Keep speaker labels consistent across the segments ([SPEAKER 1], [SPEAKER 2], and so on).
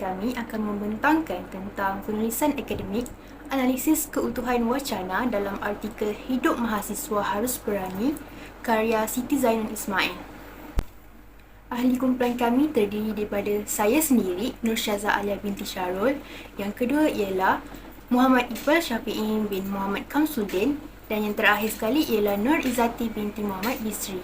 [SPEAKER 1] kami akan membentangkan tentang penulisan akademik, analisis keutuhan wacana dalam artikel Hidup Mahasiswa Harus Berani, karya Siti Zainal Ismail. Ahli kumpulan kami terdiri daripada saya sendiri, Nur Syaza Alia binti Syarul. Yang kedua ialah Muhammad Iqbal Syafi'i bin Muhammad Kamsuddin. Dan yang terakhir sekali ialah Nur Izzati binti Muhammad Bisri.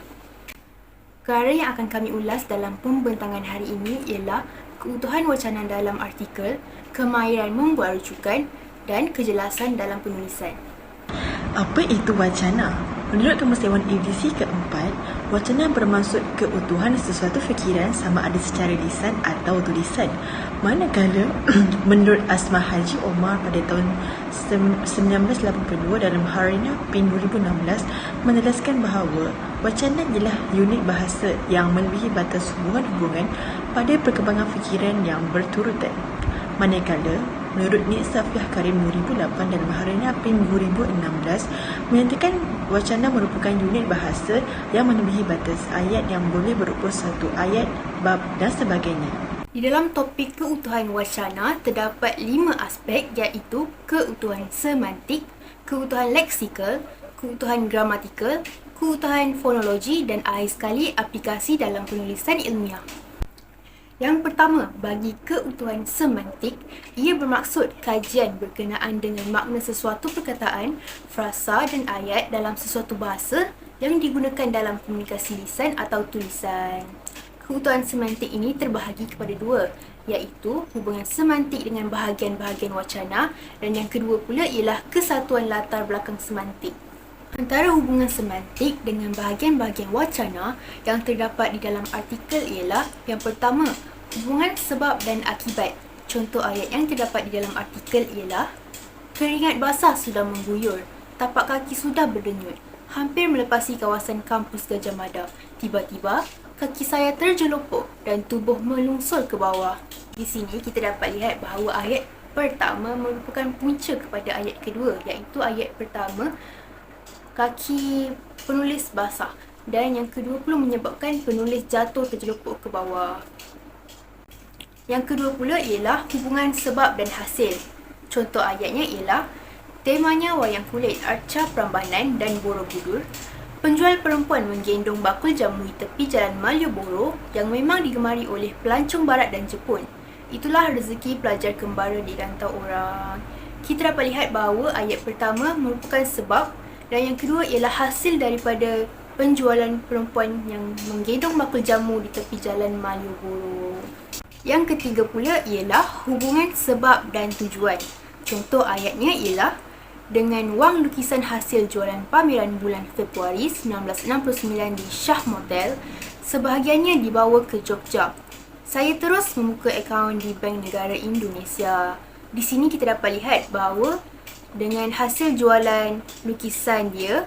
[SPEAKER 1] Perkara yang akan kami ulas dalam pembentangan hari ini ialah keutuhan wacana dalam artikel, kemahiran membuat rujukan dan kejelasan dalam penulisan.
[SPEAKER 2] Apa itu wacana? Menurut Kamus Dewan edisi keempat, wacana bermaksud keutuhan sesuatu fikiran sama ada secara lisan atau tulisan. Manakala menurut Asma Haji Omar pada tahun 1982 dalam Harina PIN 2016 menegaskan bahawa wacana ialah unit bahasa yang melebihi batas hubungan-hubungan pada perkembangan fikiran yang berturutan. Manakala menurut Nik Safiah Karim 2008 dalam Harina PIN 2016 menyatakan wacana merupakan unit bahasa yang melebihi batas ayat yang boleh berupa satu ayat, bab dan sebagainya.
[SPEAKER 1] Di dalam topik keutuhan wacana terdapat 5 aspek, iaitu keutuhan semantik, keutuhan leksikal, keutuhan gramatikal, keutuhan fonologi dan akhir sekali aplikasi dalam penulisan ilmiah. Yang pertama, bagi keutuhan semantik, ia bermaksud kajian berkenaan dengan makna sesuatu perkataan, frasa dan ayat dalam sesuatu bahasa yang digunakan dalam komunikasi lisan atau tulisan. Keutuhan semantik ini terbahagi kepada dua, iaitu hubungan semantik dengan bahagian-bahagian wacana dan yang kedua pula ialah kesatuan latar belakang semantik. Antara hubungan semantik dengan bahagian-bahagian wacana yang terdapat di dalam artikel ialah yang pertama, hubungan sebab dan akibat. Contoh ayat yang terdapat di dalam artikel ialah keringat basah sudah mengguyur, tapak kaki sudah berdenyut, hampir melepasi kawasan kampus Gajah Mada. Tiba-tiba, kaki saya terjelupuk dan tubuh melungsur ke bawah. Di sini kita dapat lihat bahawa ayat pertama merupakan punca kepada ayat kedua, iaitu ayat pertama kaki penulis basah dan yang kedua pula menyebabkan penulis jatuh terjelupuk ke bawah. Yang kedua pula ialah hubungan sebab dan hasil. Contoh ayatnya ialah temanya wayang kulit, arca Prambanan dan Borobudur. Penjual perempuan menggendong bakul jamu di tepi jalan Malioboro yang memang digemari oleh pelancong barat dan Jepun. Itulah rezeki pelajar kembara di rantau orang. Kita dapat lihat bahawa ayat pertama merupakan sebab dan yang kedua ialah hasil daripada penjualan perempuan yang menggendong bakul jamu di tepi jalan Malioboro. Yang ketiga pula ialah hubungan sebab dan tujuan. Contoh ayatnya ialah dengan wang lukisan hasil jualan pameran bulan Februari 1969 di Shah Motel, sebahagiannya dibawa ke Jogja. Saya terus membuka akaun di Bank Negara Indonesia. Di sini kita dapat lihat bahawa dengan hasil jualan lukisan dia,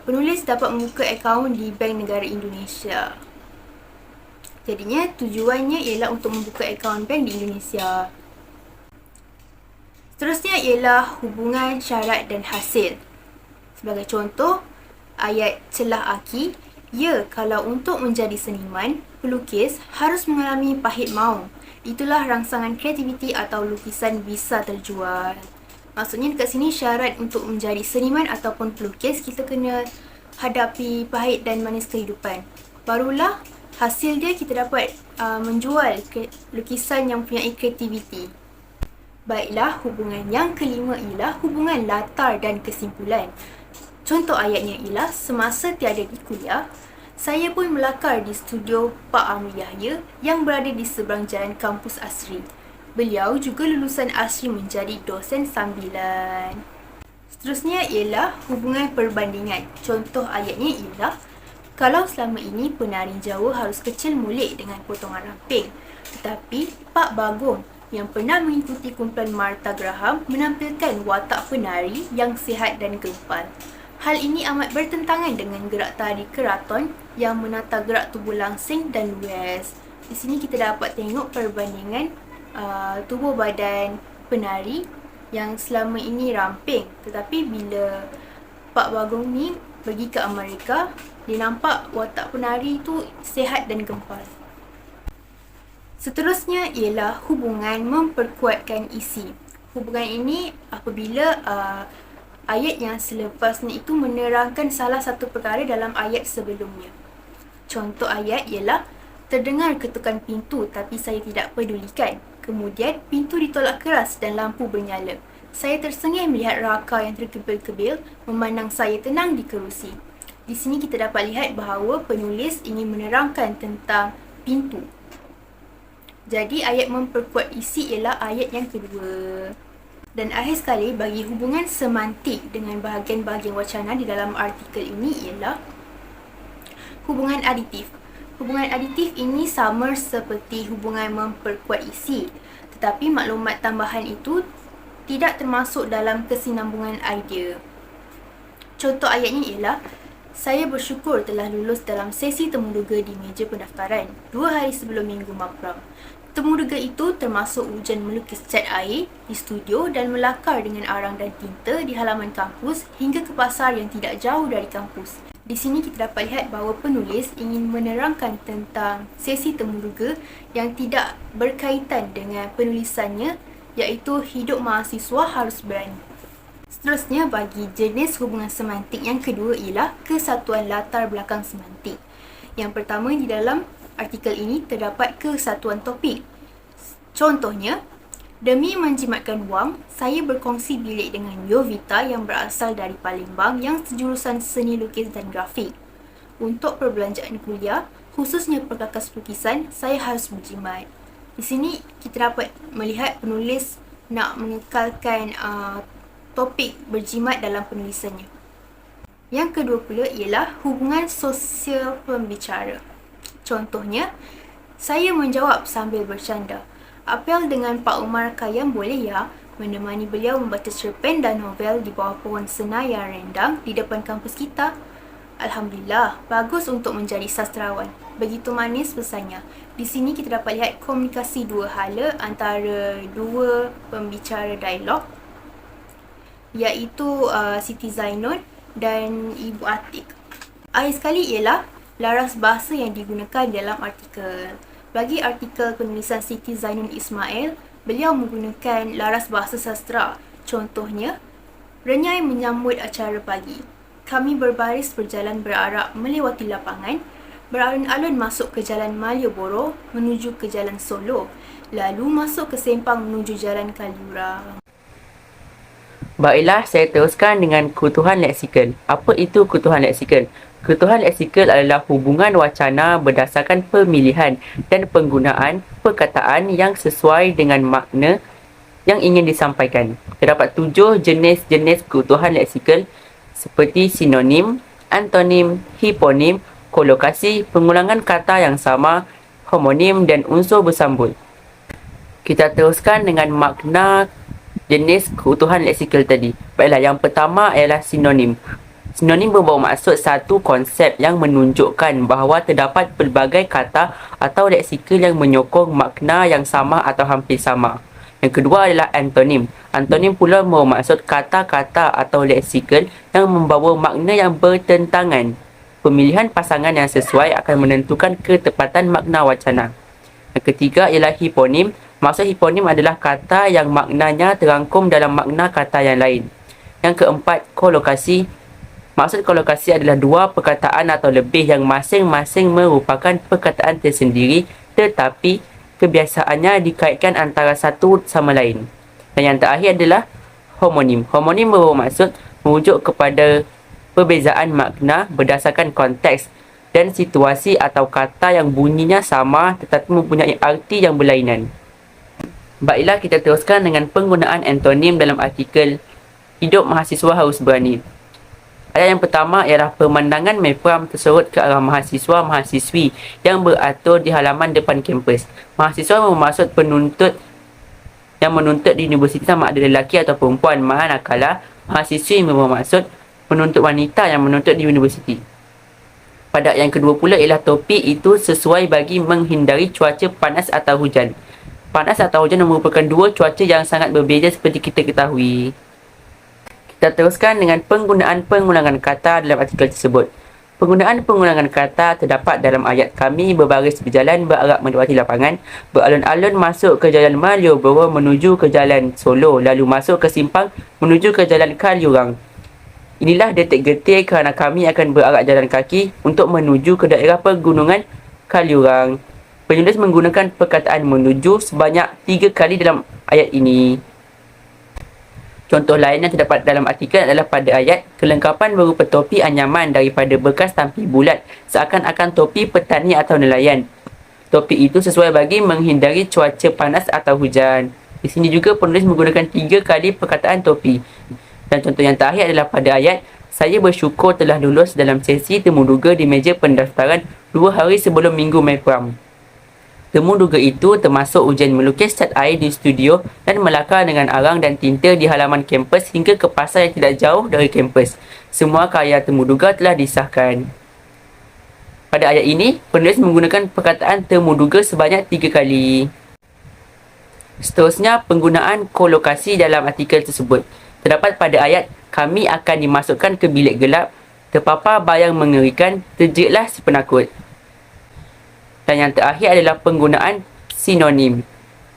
[SPEAKER 1] penulis dapat membuka akaun di Bank Negara Indonesia. Jadinya tujuannya ialah untuk membuka akaun bank di Indonesia. Seterusnya ialah hubungan syarat dan hasil. Sebagai contoh, ayat celah Aki, ya kalau untuk menjadi seniman, pelukis harus mengalami pahit maung. Itulah rangsangan kreativiti atau lukisan bisa terjual. Maksudnya dekat sini syarat untuk menjadi seniman ataupun pelukis kita kena hadapi pahit dan manis kehidupan. Barulah hasil dia kita dapat menjual lukisan yang mempunyai kreativiti. Baiklah, hubungan yang kelima ialah hubungan latar dan kesimpulan. Contoh ayatnya ialah semasa tiada di kuliah, saya pun melakar di studio Pak Amri Yahya yang berada di seberang jalan kampus Asri. Beliau juga lulusan Asri menjadi dosen sambilan. Seterusnya ialah hubungan perbandingan. Contoh ayatnya ialah kalau selama ini penari Jawa harus kecil mulik dengan potongan ramping, tetapi Pak Bagong yang pernah mengikuti kumpulan Martha Graham menampilkan watak penari yang sihat dan gempal. Hal ini amat bertentangan dengan gerak tari keraton yang menata gerak tubuh langsing dan luas. Di sini kita dapat tengok perbandingan tubuh badan penari yang selama ini ramping, tetapi bila Pak Bagong ni pergi ke Amerika, dia nampak watak penari tu sihat dan gempal. Seterusnya ialah hubungan memperkuatkan isi. Hubungan ini apabila ayat yang selepasnya itu menerangkan salah satu perkara dalam ayat sebelumnya. Contoh ayat ialah, terdengar ketukan pintu tapi saya tidak pedulikan. Kemudian pintu ditolak keras dan lampu bernyala. Saya tersengih melihat Raka yang terkebil-kebil memandang saya tenang di kerusi. Di sini kita dapat lihat bahawa penulis ingin menerangkan tentang pintu. Jadi ayat memperkuat isi ialah ayat yang kedua. Dan akhir sekali, bagi hubungan semantik dengan bahagian-bahagian wacana di dalam artikel ini ialah hubungan aditif. Hubungan aditif ini sama seperti hubungan memperkuat isi, tetapi maklumat tambahan itu tidak termasuk dalam kesinambungan idea. Contoh ayatnya ialah, saya bersyukur telah lulus dalam sesi temuduga di meja pendaftaran 2 hari sebelum minggu mapram. Temuduga itu termasuk ujian melukis cat air di studio dan melakar dengan arang dan tinta di halaman kampus hingga ke pasar yang tidak jauh dari kampus. Di sini kita dapat lihat bahawa penulis ingin menerangkan tentang sesi temuduga yang tidak berkaitan dengan penulisannya, iaitu hidup mahasiswa harus berani. Seterusnya, bagi jenis hubungan semantik yang kedua ialah kesatuan latar belakang semantik. Yang pertama, di dalam artikel ini terdapat kesatuan topik. Contohnya, demi menjimatkan wang, saya berkongsi bilik dengan Yovita yang berasal dari Palembang yang sejurusan seni lukis dan grafik. Untuk perbelanjaan kuliah, khususnya perkakas lukisan, saya harus berjimat. Di sini kita dapat melihat penulis nak mengekalkan topik berjimat dalam penulisannya. Yang kedua pula ialah hubungan sosial pembicara. Contohnya, saya menjawab sambil bercanda. Apel dengan Pak Umar Khayyam boleh ya menemani beliau membaca cerpen dan novel di bawah pohon senar yang rendang di depan kampus kita. Alhamdulillah, bagus untuk menjadi sastrawan. Begitu manis pesannya. Di sini kita dapat lihat komunikasi dua hala antara dua pembicara dialog, iaitu Siti Zainun dan Ibu Atik. Akhir sekali ialah laras bahasa yang digunakan dalam artikel. Bagi artikel penulisan Siti Zainun Ismail, beliau menggunakan laras bahasa sastra. Contohnya, renyai menyambut acara pagi. Kami berbaris berjalan berarak melewati lapangan, beralun-alun masuk ke jalan Malioboro menuju ke jalan Solo, lalu masuk ke Sempang menuju jalan Kaliurang.
[SPEAKER 3] Baiklah, saya teruskan dengan kebutuhan leksikal. Apa itu kebutuhan leksikal? Kebutuhan leksikal adalah hubungan wacana berdasarkan pemilihan dan penggunaan perkataan yang sesuai dengan makna yang ingin disampaikan. Terdapat 7 jenis-jenis kebutuhan leksikal seperti sinonim, antonim, hiponim, kolokasi, pengulangan kata yang sama, homonim dan unsur bersambut. Kita teruskan dengan makna jenis kebutuhan leksikal tadi. Baiklah, yang pertama ialah sinonim. Sinonim membawa maksud satu konsep yang menunjukkan bahawa terdapat pelbagai kata atau leksikal yang menyokong makna yang sama atau hampir sama. Yang kedua adalah antonim. Antonim pula membawa maksud kata-kata atau leksikal yang membawa makna yang bertentangan. Pemilihan pasangan yang sesuai akan menentukan ketepatan makna wacana. Yang ketiga ialah hiponim. Maksud hiponim adalah kata yang maknanya terangkum dalam makna kata yang lain. Yang keempat, kolokasi. Maksud kolokasi adalah dua perkataan atau lebih yang masing-masing merupakan perkataan tersendiri tetapi kebiasaannya dikaitkan antara satu sama lain. Dan yang terakhir adalah homonim. Homonim membawa maksud merujuk kepada perbezaan makna berdasarkan konteks dan situasi atau kata yang bunyinya sama tetapi mempunyai arti yang berlainan. Baiklah, kita teruskan dengan penggunaan antonim dalam artikel Hidup Mahasiswa Harus Berani. Ayat yang pertama ialah pemandangan mepram tersorot ke arah mahasiswa-mahasiswi yang beratur di halaman depan kampus. Mahasiswa bermaksud penuntut yang menuntut di universiti sama ada lelaki atau perempuan, manakala mahasiswi bermaksud penuntut wanita yang menuntut di universiti. Pada ayat yang kedua pula ialah topik itu sesuai bagi menghindari cuaca panas atau hujan. Panas atau hujan merupakan dua cuaca yang sangat berbeza seperti kita ketahui. Kita teruskan dengan penggunaan pengulangan kata dalam artikel tersebut. Penggunaan pengulangan kata terdapat dalam ayat kami berbaris berjalan berarah mendapati lapangan, beralun-alun masuk ke jalan Malioboro menuju ke jalan Solo, lalu masuk ke simpang menuju ke jalan Kaliurang. Inilah detik-detik kerana kami akan berarak jalan kaki untuk menuju ke daerah pegunungan Kaliurang. Penulis menggunakan perkataan menuju sebanyak 3 kali dalam ayat ini. Contoh lain yang terdapat dalam artikel adalah pada ayat, kelengkapan berupa topi anyaman daripada bekas tampi bulat, seakan-akan topi petani atau nelayan. Topi itu sesuai bagi menghindari cuaca panas atau hujan. Di sini juga penulis menggunakan 3 kali perkataan topi. Dan contoh yang terakhir adalah pada ayat, saya bersyukur telah lulus dalam sesi temuduga di meja pendaftaran 2 hari sebelum Minggu Mepram. Temuduga itu termasuk ujian melukis cat air di studio dan melakar dengan arang dan tinta di halaman kampus hingga ke pasar yang tidak jauh dari kampus. Semua karya temuduga telah disahkan. Pada ayat ini, penulis menggunakan perkataan temuduga sebanyak 3 kali. Seterusnya, penggunaan kolokasi dalam artikel tersebut. Terdapat pada ayat, kami akan dimasukkan ke bilik gelap, terpapar bayang mengerikan, terjeklah si penakut. Dan yang terakhir adalah penggunaan sinonim.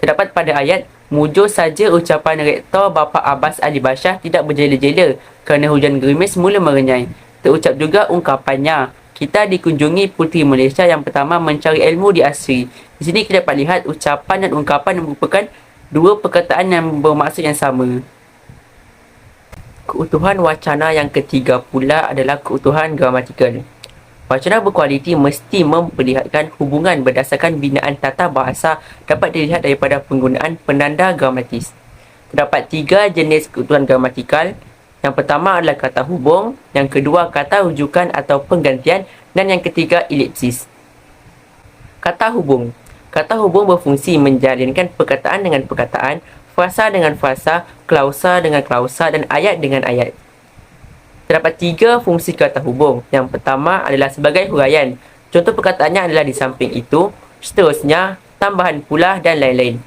[SPEAKER 3] Terdapat pada ayat, mujur saja ucapan Rektor Bapa Abbas Ali Bashar tidak berjela-jela kerana hujan gerimis mula merenyai. Terucap juga ungkapannya, kita dikunjungi Puteri Malaysia yang pertama mencari ilmu di Asri. Di sini kita dapat lihat ucapan dan ungkapan merupakan 2 perkataan yang bermaksud yang sama. Keutuhan wacana yang ketiga pula adalah keutuhan gramatikal. Wacana berkualiti mesti memperlihatkan hubungan berdasarkan binaan tata bahasa dapat dilihat daripada penggunaan penanda gramatis. Terdapat 3 jenis keutuhan gramatikal. Yang pertama adalah kata hubung, yang kedua kata rujukan atau penggantian, dan yang ketiga elipsis. Kata hubung. Kata hubung berfungsi menjalinkan perkataan dengan perkataan, frasa dengan frasa, klausa dengan klausa dan ayat dengan ayat. Terdapat 3 fungsi kata hubung. Yang pertama adalah sebagai huraian. Contoh perkataannya adalah di samping itu, seterusnya, tambahan pula dan lain-lain.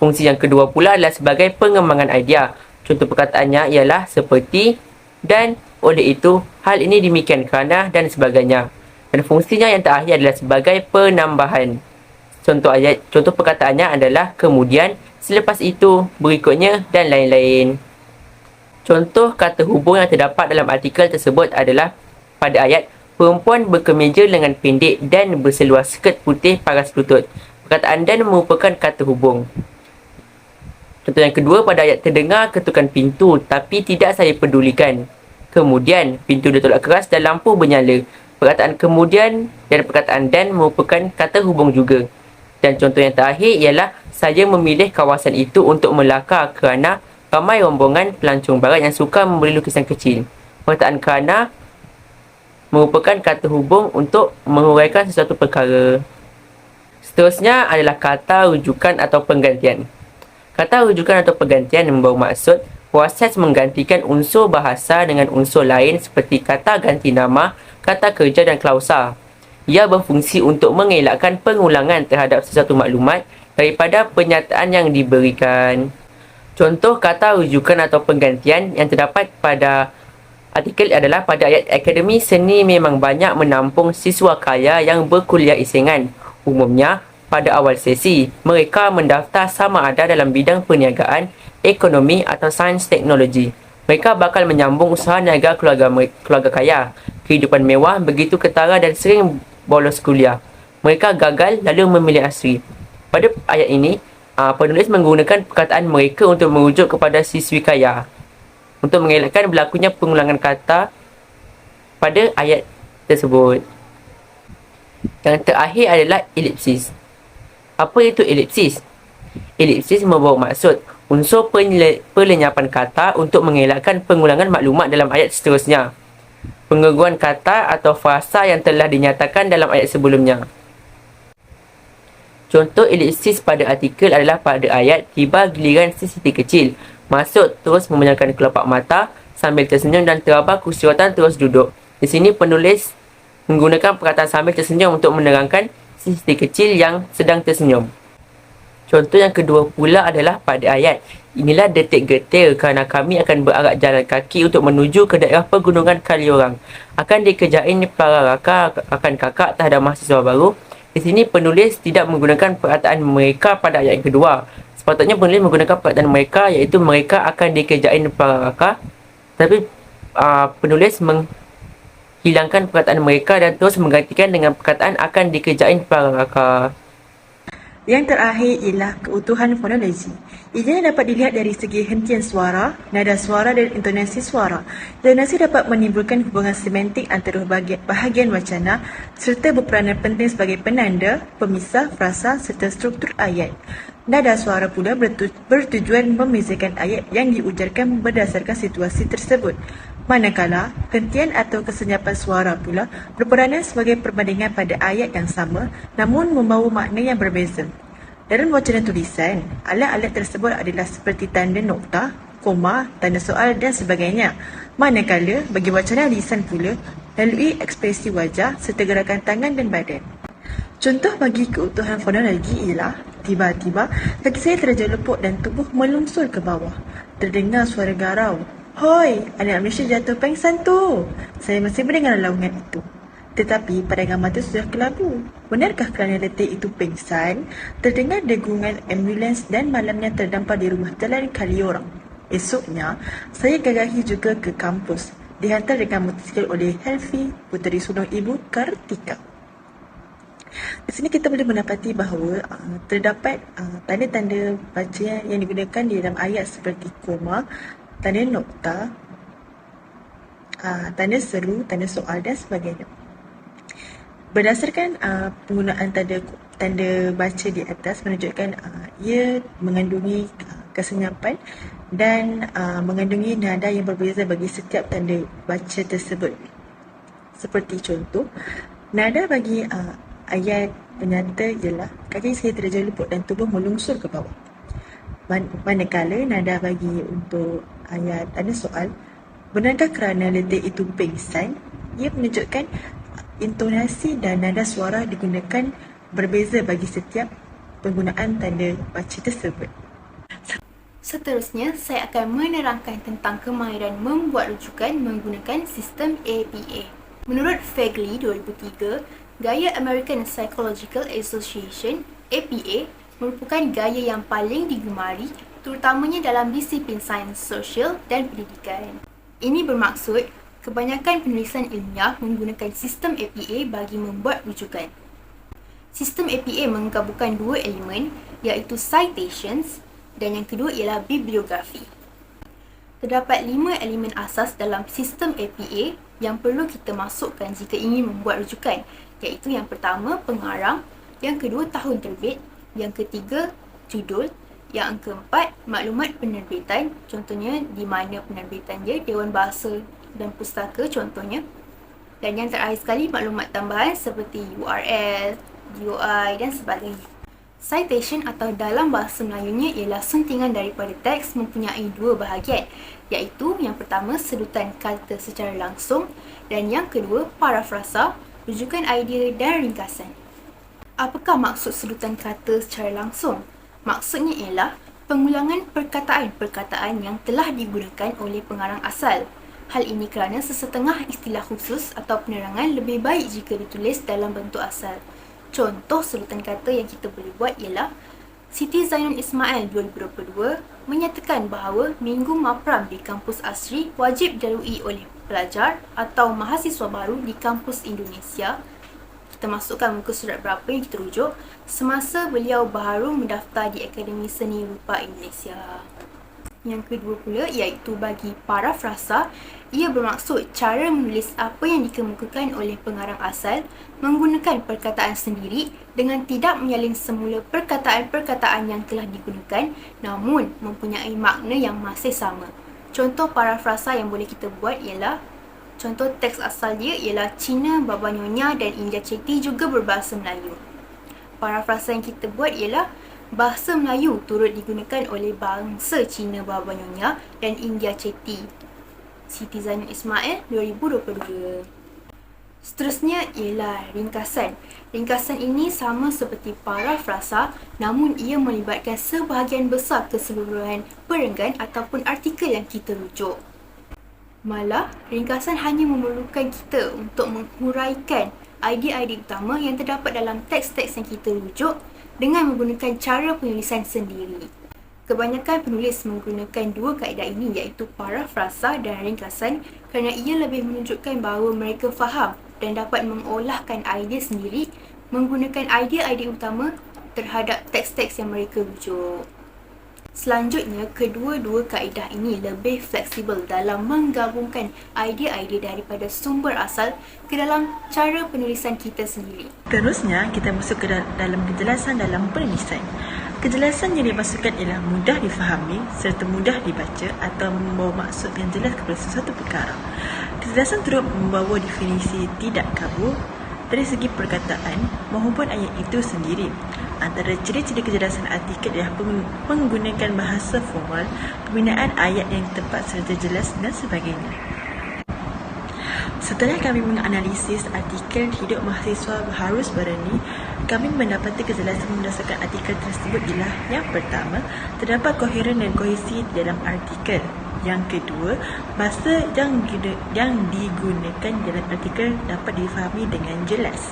[SPEAKER 3] Fungsi yang kedua pula adalah sebagai pengembangan idea. Contoh perkataannya ialah seperti, dan, oleh itu, hal ini demikian kerana dan sebagainya. Dan fungsinya yang terakhir adalah sebagai penambahan. Contoh perkataannya adalah kemudian, selepas itu, berikutnya dan lain-lain. Contoh kata hubung yang terdapat dalam artikel tersebut adalah pada ayat, perempuan berkemeja lengan pendek dan berseluar skirt putih paras lutut. Perkataan dan merupakan kata hubung. Contoh yang kedua pada ayat, terdengar ketukan pintu tapi tidak saya pedulikan. Kemudian, pintu ditolak keras dan lampu bernyala. Perkataan kemudian dan perkataan dan merupakan kata hubung juga. Dan contoh yang terakhir ialah, saya memilih kawasan itu untuk melakar kerana ramai rombongan pelancong barat yang suka membeli lukisan kecil. Perkataan kerana merupakan kata hubung untuk menguraikan sesuatu perkara. Seterusnya adalah kata rujukan atau penggantian. Kata rujukan atau penggantian membawa maksud proses menggantikan unsur bahasa dengan unsur lain seperti kata ganti nama, kata kerja dan klausa. Ia berfungsi untuk mengelakkan pengulangan terhadap sesuatu maklumat daripada penyataan yang diberikan. Contoh kata rujukan atau penggantian yang terdapat pada artikel adalah pada ayat, Akademi Seni memang banyak menampung siswa kaya yang berkuliah isingan. Umumnya, pada awal sesi, mereka mendaftar sama ada dalam bidang perniagaan, ekonomi atau sains teknologi. Mereka bakal menyambung usaha niaga keluarga kaya. Kehidupan mewah begitu ketara dan sering bolos kuliah. Mereka gagal lalu memilih Asri. Pada ayat ini, penulis menggunakan perkataan mereka untuk merujuk kepada siswi kaya untuk mengelakkan berlakunya pengulangan kata pada ayat tersebut. Yang terakhir adalah elipsis. Apa itu elipsis? Elipsis membawa maksud unsur pelenyapan kata untuk mengelakkan pengulangan maklumat dalam ayat seterusnya. Pengukuran kata atau frasa yang telah dinyatakan dalam ayat sebelumnya. Contoh elipsis pada artikel adalah pada ayat, tiba giliran si Siti kecil. Masuk terus memejamkan kelopak mata sambil tersenyum dan terabah kursiwatan terus duduk. Di sini penulis menggunakan perkataan sambil tersenyum untuk menerangkan si Siti kecil yang sedang tersenyum. Contoh yang kedua pula adalah pada ayat, Inilah detik getir kerana kami akan berarak jalan kaki untuk menuju ke daerah pegunungan Kaliorang. Akan dikerjain para rakan kakak terhadap mahasiswa baru. Di sini penulis tidak menggunakan perkataan mereka pada ayat yang kedua. Sepatutnya penulis menggunakan perkataan mereka, iaitu mereka akan dikerjain para rakan. Tapi penulis menghilangkan perkataan mereka dan terus menggantikan dengan perkataan akan dikerjain para rakan.
[SPEAKER 2] Yang terakhir ialah keutuhan fonologi. Ianya dapat dilihat dari segi hentian suara, nada suara dan intonasi suara. Intonasi dapat menimbulkan hubungan semantik antara bahagian wacana serta berperanan penting sebagai penanda, pemisah, frasa serta struktur ayat. Nada suara pula bertujuan membezakan ayat yang diujarkan berdasarkan situasi tersebut. Manakala, hentian atau kesenyapan suara pula berperanan sebagai perbandingan pada ayat yang sama namun membawa makna yang berbeza. Dalam wacana tulisan, alat-alat tersebut adalah seperti tanda nokta, koma, tanda soal dan sebagainya. Manakala, bagi wacana lisan pula, melalui ekspresi wajah serta gerakan tangan dan badan. Contoh bagi keutuhan fonologi ialah tiba-tiba kaki saya terjelepuk dan tubuh melungsur ke bawah. Terdengar suara garau. Hoi, anak Malaysia jatuh pengsan tu. Saya masih mendengar laungan itu. Tetapi pandangan mata sudah kelabu. Benarkah kerana detik itu pengsan? Terdengar degungan ambulans dan malamnya terdampar di rumah jalan Kaliorang. Esoknya, saya gagahi juga ke kampus. Dihantar dengan motosikal oleh Helfi, puteri sulung ibu Kartika. Di sini kita boleh mendapati bahawa terdapat tanda-tanda baca yang digunakan di dalam ayat seperti koma, tanda nokta, tanda seru, tanda soal dan sebagainya. Berdasarkan penggunaan tanda baca di atas menunjukkan ia mengandungi kesenyapan dan mengandungi nada yang berbeza bagi setiap tanda baca tersebut. Seperti contoh, nada bagi ayat penyata ialah kaki saya terjelepuk dan tubuh melungsur ke bawah. Manakala nada bagi untuk ayat tanda soal, benarkah kerana detik itu pengsan? Ia menunjukkan intonasi dan nada suara digunakan berbeza bagi setiap penggunaan tanda baca tersebut.
[SPEAKER 1] Seterusnya, saya akan menerangkan tentang kemahiran membuat rujukan menggunakan sistem APA. Menurut Fagley 2003, gaya American Psychological Association (APA) merupakan gaya yang paling digemari terutamanya dalam disiplin sains sosial dan pendidikan. Ini bermaksud kebanyakan penulisan ilmiah menggunakan sistem APA bagi membuat rujukan. Sistem APA menggabungkan dua elemen iaitu citations dan yang kedua ialah bibliografi. Terdapat 5 elemen asas dalam sistem APA yang perlu kita masukkan jika ingin membuat rujukan, iaitu yang pertama pengarang, yang kedua tahun terbit, yang ketiga judul, yang keempat maklumat penerbitan, contohnya di mana penerbitan dia, Dewan Bahasa dan Pustaka contohnya, dan yang terakhir sekali maklumat tambahan seperti URL, GUI dan sebagainya. Citation atau dalam bahasa Melayunya ialah suntingan daripada teks mempunyai dua bahagian, iaitu yang pertama sedutan kata secara langsung dan yang kedua parafrasa, rujukan idea dan ringkasan. Apakah maksud sedutan kata secara langsung? Maksudnya ialah pengulangan perkataan-perkataan yang telah digunakan oleh pengarang asal. Hal ini kerana sesetengah istilah khusus atau penerangan lebih baik jika ditulis dalam bentuk asal. Contoh sedutan kata yang kita boleh buat ialah Siti Zainul Ismail 2022 menyatakan bahawa Minggu Mapram di kampus Asri wajib dilalui oleh pelajar atau mahasiswa baru di kampus Indonesia. Kita masukkan muka surat berapa yang kita rujuk semasa beliau baru mendaftar di Akademi Seni Rupa Indonesia. Yang kedua pula iaitu bagi parafrasa, ia bermaksud cara menulis apa yang dikemukakan oleh pengarang asal menggunakan perkataan sendiri dengan tidak menyalin semula perkataan-perkataan yang telah digunakan namun mempunyai makna yang masih sama. Contoh parafrasa yang boleh kita buat ialah, contoh teks asal dia ialah Cina, Baba Nyonya dan India Chetty juga berbahasa Melayu. Parafrasa yang kita buat ialah bahasa Melayu turut digunakan oleh bangsa Cina, Baba Nyonya dan India Chetty. Siti Zainul Ismail 2022. Seterusnya ialah ringkasan. Ringkasan ini sama seperti parafrasa, namun ia melibatkan sebahagian besar keseluruhan perenggan ataupun artikel yang kita rujuk. Malah, ringkasan hanya memerlukan kita untuk menghuraikan idea-idea utama yang terdapat dalam teks-teks yang kita rujuk dengan menggunakan cara penulisan sendiri. Kebanyakan penulis menggunakan dua kaedah ini, iaitu parafrasa dan ringkasan, kerana ia lebih menunjukkan bahawa mereka faham dan dapat mengolahkan idea sendiri menggunakan idea-idea utama terhadap teks-teks yang mereka rujuk. Selanjutnya, kedua-dua kaedah ini lebih fleksibel dalam menggabungkan idea-idea daripada sumber asal ke dalam cara penulisan kita sendiri.
[SPEAKER 2] Terusnya, kita masuk ke dalam kejelasan dalam penulisan. Kejelasan yang dimaksudkan ialah mudah difahami serta mudah dibaca atau membawa maksud yang jelas kepada sesuatu perkara. Kejelasan turut membawa definisi tidak kabur dari segi perkataan maupun ayat itu sendiri. Antara ciri-ciri kejelasan artikel ialah menggunakan bahasa formal, pembinaan ayat yang tepat serta jelas dan sebagainya. Setelah kami menganalisis artikel Hidup Mahasiswa Harus Berani, kami mendapati kejelasan berdasarkan artikel tersebut ialah: yang pertama, terdapat koheren dan kohesi di dalam artikel. Yang kedua, bahasa yang digunakan dalam artikel dapat difahami dengan jelas.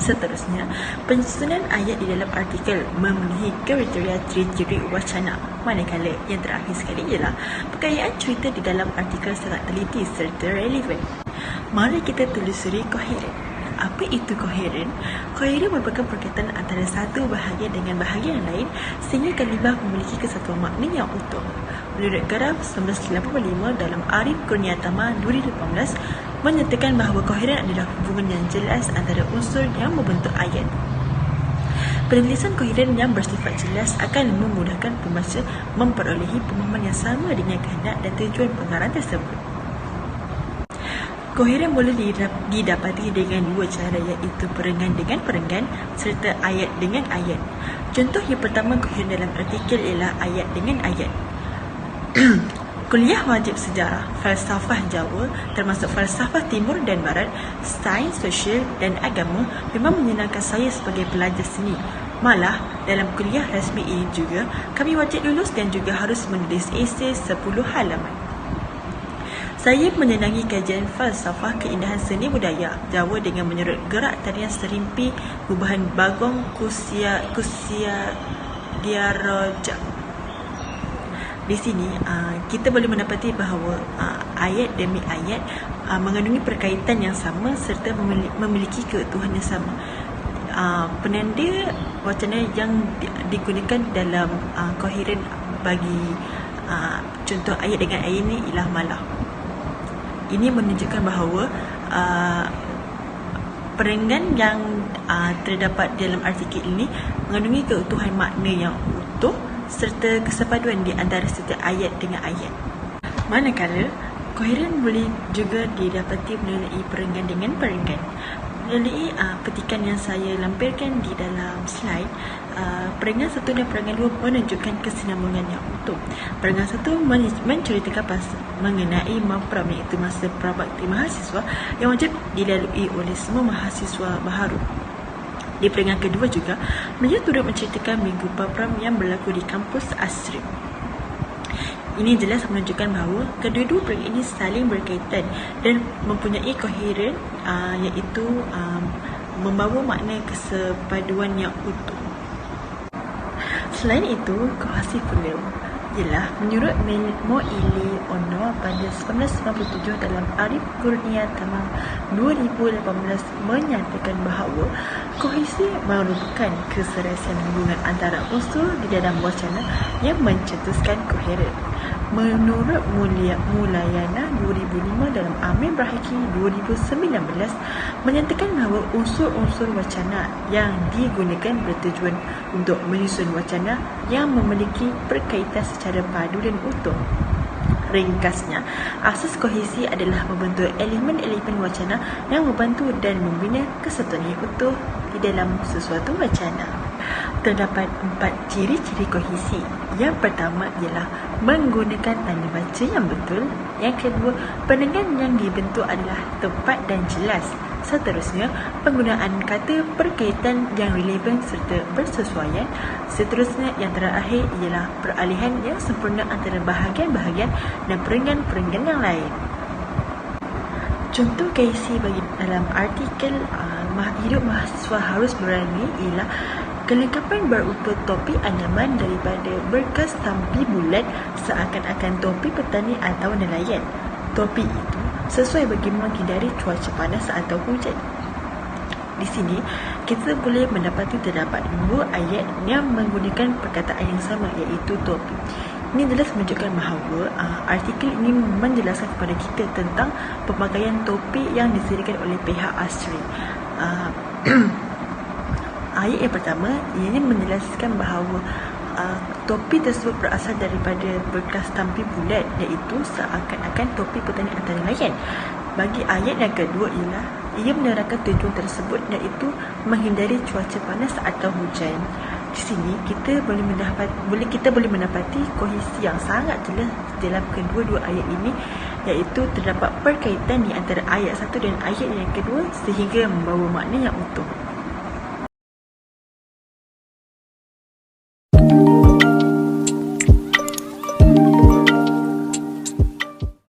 [SPEAKER 2] Seterusnya, penyusunan ayat di dalam artikel memenuhi kriteria ciri-ciri wacana. Manakala yang terakhir sekali ialah perkayaan cerita di dalam artikel sangat teliti serta relevan. Mari kita telusuri koheren. Apa itu koheren? Koheren merupakan perkaitan antara satu bahagian dengan bahagian lain sehingga kalimah memiliki kesatuan makna yang utuh. Menurut Garaf 1985 dalam Arif Kurniatama 2018 menyatakan bahawa koheren adalah hubungan yang jelas antara unsur yang membentuk ayat. Penulisan koheren yang bersifat jelas akan memudahkan pembaca memperolehi pemahaman yang sama dengan kehendak dan tujuan pengarang tersebut. Koheren boleh didapati dengan dua cara, iaitu perenggan dengan perenggan serta ayat dengan ayat. Contoh yang pertama koheren dalam artikel ialah ayat dengan ayat. Kuliah wajib sejarah, falsafah Jawa termasuk falsafah timur dan barat, sains sosial dan agama memang menyenangkan saya sebagai pelajar seni. Malah, dalam kuliah rasmi ini juga, kami wajib lulus dan juga harus menulis esei 10 halaman. Saya menyenangi kajian falsafah keindahan seni budaya Jawa dengan menyerut gerak tarian serimpi gubahan Bagong Kusia Diaraja. Di sini kita boleh mendapati bahawa ayat demi ayat mengandungi perkaitan yang sama serta memiliki keutuhan yang sama. Penanda wacana yang digunakan dalam koheren bagi contoh ayat dengan ayat ini ialah malah. Ini menunjukkan bahawa perenggan yang terdapat dalam artikel ini mengandungi keutuhan makna yang utuh serta kesepaduan di antara setiap ayat dengan ayat. Manakala, koheren boleh juga didapati melalui perenggan dengan perenggan. Melalui petikan yang saya lampirkan di dalam slide, perenggan satu dan perenggan dua menunjukkan kesinambungan yang utuh. Perenggan satu menceritakan mengenai mapram, iaitu masa prabakti mahasiswa yang wajib dilalui oleh semua mahasiswa baharu. Di perenggan kedua juga, beliau turut menceritakan minggu papram yang berlaku di kampus Asri. Ini jelas menunjukkan bahawa kedua-dua perenggan ini saling berkaitan dan mempunyai koheren, iaitu membawa makna kesepaduan yang utuh. Selain itu, kohesi beliau ialah menurut Moili Ono pada 1997 dalam Arif Kurniatama 2018 menyatakan bahawa kohesi merupakan keserasian hubungan antara unsur di dalam wacana yang mencetuskan koheren. Menurut Mulayana 2005 dalam Amir Brahiki 2019 menyatakan bahawa unsur-unsur wacana yang digunakan bertujuan untuk menyusun wacana yang memiliki perkaitan secara padu dan utuh. Ringkasnya, asas kohesi adalah membentuk elemen-elemen wacana yang membantu dan membina kesatuan yang utuh di dalam sesuatu wacana. Terdapat 4 ciri-ciri kohesi. Yang pertama ialah menggunakan tanda baca yang betul. Yang kedua, pendengaran yang dibentuk adalah tepat dan jelas. Seterusnya, penggunaan kata berkaitan yang relevan serta bersesuaian. Seterusnya, yang terakhir ialah peralihan yang sempurna antara bahagian-bahagian dan perenggan-perenggan yang lain. Contoh kohesi bagi dalam artikel hidup mahasiswa harus berani ialah kelengkapan berupa topi anyaman daripada berkas tampi bulat seakan-akan topi petani atau nelayan. Topi itu sesuai bagi menghindari cuaca panas atau hujan. Di sini, kita boleh mendapati terdapat 2 ayat yang menggunakan perkataan yang sama iaitu topi. Ini jelas menunjukkan bahawa artikel ini menjelaskan kepada kita tentang pemakaian topi yang disediakan oleh pihak asri. Ayat yang pertama, ia menjelaskan bahawa topi tersebut berasal daripada berkas tampi bulat iaitu seakan-akan topi petani atau nelayan. Bagi ayat yang kedua ialah ia menerangkan tujuan tersebut iaitu menghindari cuaca panas atau hujan. Di sini kita boleh mendapati kohesi yang sangat jelas dalam kedua-dua ayat ini iaitu terdapat perkaitan di antara ayat satu dan ayat yang kedua sehingga membawa makna yang utuh.